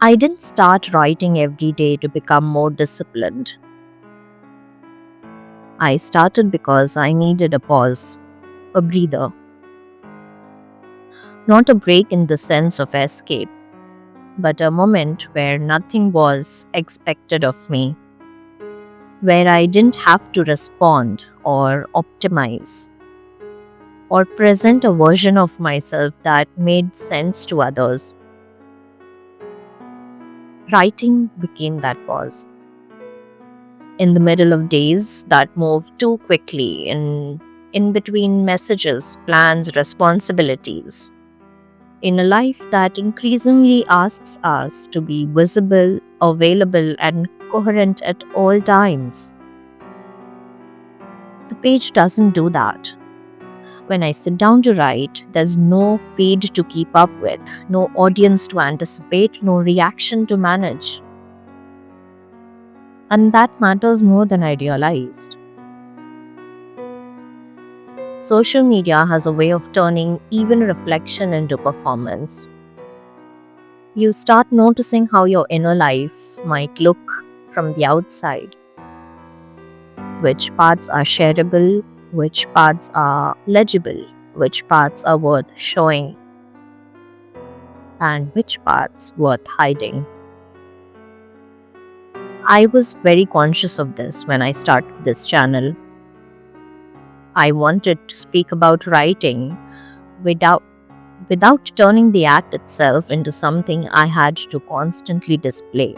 I didn't start writing every day to become more disciplined. I started because I needed a pause, a breather, not a break in the sense of escape, but a moment where nothing was expected of me, where I didn't have to respond or optimize or present a version of myself that made sense to others. Writing became that pause. In the middle of days that move too quickly, in between messages, plans, responsibilities, in a life that increasingly asks us to be visible, available, and coherent at all times. The page doesn't do that. When I sit down to write, there's no feed to keep up with, no audience to anticipate, no reaction to manage. And that matters more than I realized. Social media has a way of turning even reflection into performance. You start noticing how your inner life might look from the outside, which parts are shareable, which parts are legible, which parts are worth showing, and which parts worth hiding. I was very conscious of this when I started this channel. I wanted to speak about writing without without turning the act itself into something I had to constantly display.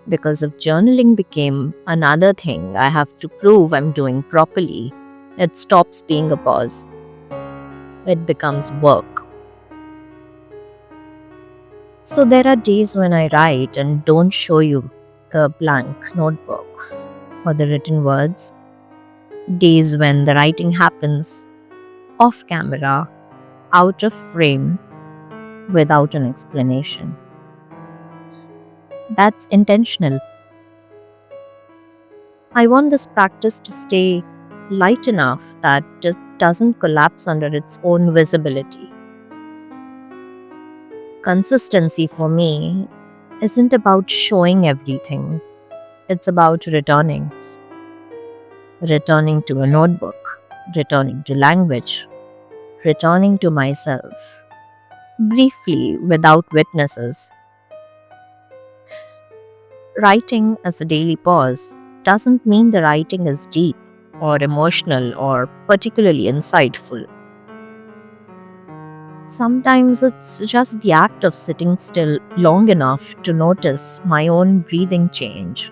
Because if journaling became another thing I have to prove I'm doing properly, it stops being a pause. It becomes work. So there are days when I write and don't show you the blank notebook or the written words. Days when the writing happens off camera, out of frame, without an explanation. That's intentional. I want this practice to stay light enough that just doesn't collapse under its own visibility. Consistency for me isn't about showing everything, it's about returning. Returning to a notebook, returning to language, returning to myself. Briefly, without witnesses. Writing as a daily pause doesn't mean the writing is deep or emotional or particularly insightful. Sometimes it's just the act of sitting still long enough to notice my own breathing change.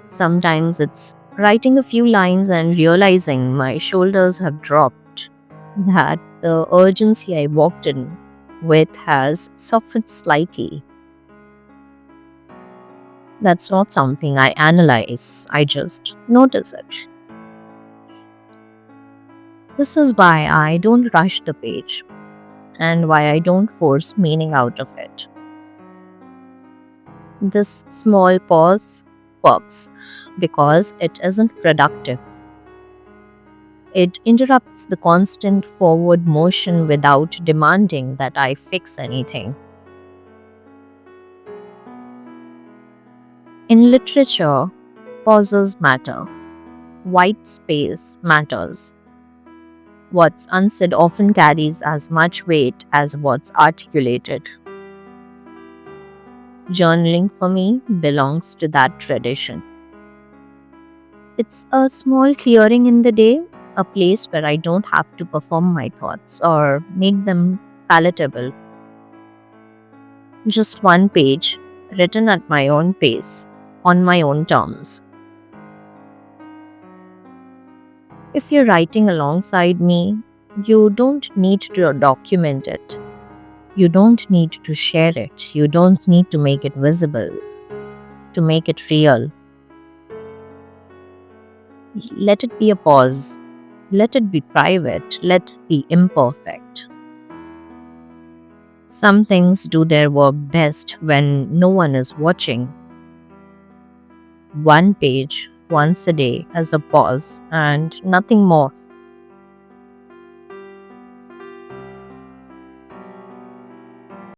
Sometimes it's writing a few lines and realizing my shoulders have dropped, that the urgency I walked in with has softened slightly. That's not something I analyze, I just notice it. This is why I don't rush the page and why I don't force meaning out of it. This small pause works because it isn't productive. It interrupts the constant forward motion without demanding that I fix anything. In literature, pauses matter. White space matters. What's unsaid often carries as much weight as what's articulated. Journaling for me belongs to that tradition. It's a small clearing in the day, a place where I don't have to perform my thoughts or make them palatable. Just one page, written at my own pace, on my own terms. If you're writing alongside me, you don't need to document it. You don't need to share it. You don't need to make it visible, to make it real. Let it be a pause. Let it be private. Let it be imperfect. Some things do their work best when no one is watching. One page, once a day, as a pause, and nothing more.